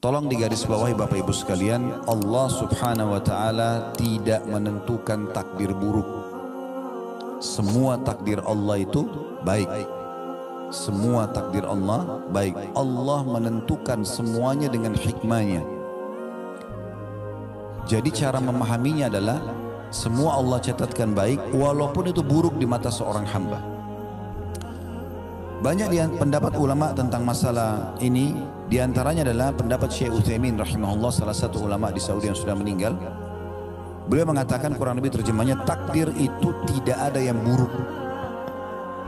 Tolong digarisbawahi Bapak Ibu sekalian, Allah Subhanahu wa Ta'ala tidak menentukan takdir buruk. Semua takdir Allah itu baik. Semua takdir Allah baik. Allah menentukan semuanya dengan hikmahnya. Jadi cara memahaminya adalah semua Allah catatkan baik walaupun itu buruk di mata seorang hamba. Banyak pendapat ulama tentang masalah ini, diantaranya adalah pendapat Syekh Utsaimin rahimahullah, salah satu ulama di Saudi yang sudah meninggal. Beliau mengatakan kurang lebih terjemahnya, takdir itu tidak ada yang buruk.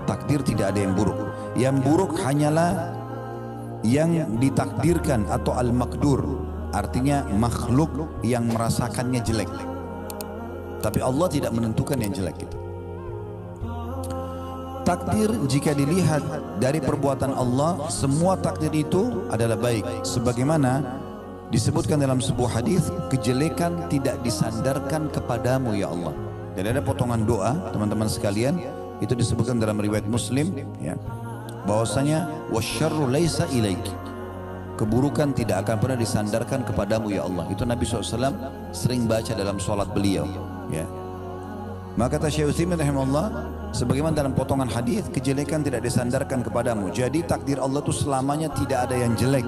Takdir tidak ada yang buruk. Yang buruk hanyalah yang ditakdirkan atau al-makdur, artinya makhluk yang merasakannya jelek. Tapi Allah tidak menentukan yang jelek itu. Takdir jika dilihat dari perbuatan Allah, semua takdir itu adalah baik. Sebagaimana disebutkan dalam sebuah hadis, kejelekan tidak disandarkan kepadamu ya Allah. Dan ada potongan doa teman-teman sekalian, itu disebutkan dalam riwayat Muslim, ya, bahwasanya wasyarru laisa ilaiki, keburukan tidak akan pernah disandarkan kepadamu ya Allah. Itu Nabi SAW sering baca dalam sholat beliau, ya. Maka kata Syekh Utsaimin rahimahullah, sebagaimana dalam potongan hadis, kejelekan tidak disandarkan kepadamu. Jadi takdir Allah itu selamanya tidak ada yang jelek,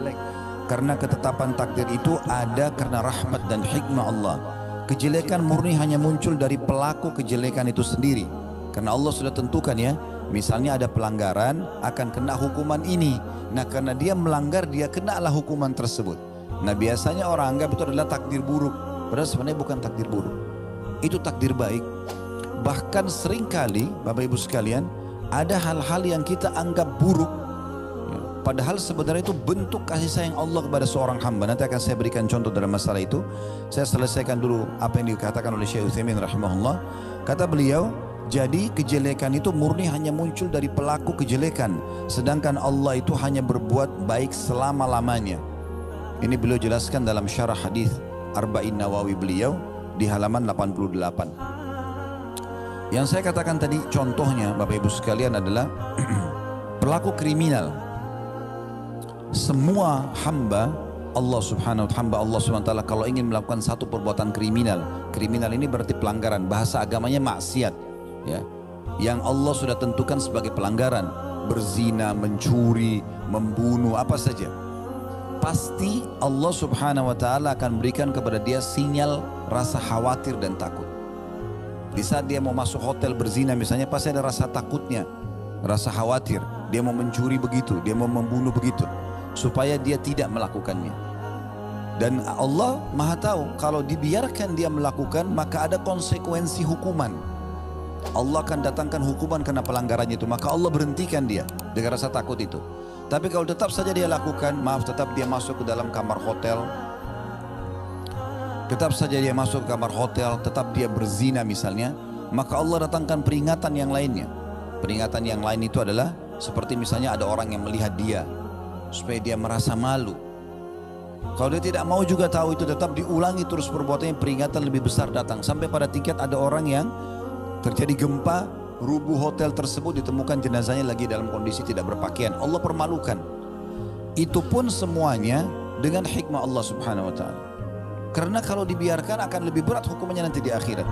karena ketetapan takdir itu ada karena rahmat dan hikmah Allah. Kejelekan murni hanya muncul dari pelaku kejelekan itu sendiri, karena Allah sudah tentukan, ya, misalnya ada pelanggaran akan kena hukuman ini. Nah, karena dia melanggar, dia kenalah hukuman tersebut. Nah, biasanya orang anggap itu adalah takdir buruk, padahal sebenarnya bukan takdir buruk, itu takdir baik. Bahkan seringkali Bapak Ibu sekalian, ada hal-hal yang kita anggap buruk, ya, padahal sebenarnya itu bentuk kasih sayang Allah kepada seorang hamba. Nanti akan saya berikan contoh dalam masalah itu. Saya selesaikan dulu apa yang dikatakan oleh Syekh Utsaimin rahimahullah. Kata beliau, jadi kejelekan itu murni hanya muncul dari pelaku kejelekan, sedangkan Allah itu hanya berbuat baik selama-lamanya. Ini beliau jelaskan dalam syarah hadis Arba'in Nawawi beliau di halaman 88. Yang saya katakan tadi contohnya Bapak Ibu sekalian adalah pelaku kriminal. Semua hamba Allah Subhanahu wa Ta'ala kalau ingin melakukan satu perbuatan kriminal, kriminal ini berarti pelanggaran, bahasa agamanya maksiat, ya, yang Allah sudah tentukan sebagai pelanggaran, berzina, mencuri, membunuh, apa saja, pasti Allah Subhanahu wa Ta'ala akan berikan kepada dia sinyal rasa khawatir dan takut. Di saat dia mau masuk hotel berzina misalnya, pasti ada rasa takutnya, rasa khawatir. Dia mau mencuri begitu, dia mau membunuh begitu, supaya dia tidak melakukannya. Dan Allah Maha tahu, kalau dibiarkan dia melakukan, maka ada konsekuensi hukuman. Allah akan datangkan hukuman karena pelanggarannya itu, maka Allah berhentikan dia dengan rasa takut itu. Tapi kalau tetap saja dia lakukan, maaf, tetap dia masuk ke dalam kamar hotel, tetap saja dia masuk ke kamar hotel, tetap dia berzina misalnya, maka Allah datangkan peringatan yang lainnya. Peringatan yang lain itu adalah seperti misalnya ada orang yang melihat dia, supaya dia merasa malu. Kalau dia tidak mau juga tahu itu, tetap diulangi terus perbuatannya, peringatan lebih besar datang. Sampai pada tingkat ada orang yang terjadi gempa, rubuh hotel tersebut, ditemukan jenazahnya lagi dalam kondisi tidak berpakaian. Allah permalukan. Itu pun semuanya dengan hikmah Allah Subhanahu wa Ta'ala. Karena kalau dibiarkan akan lebih berat hukumannya nanti di akhirat.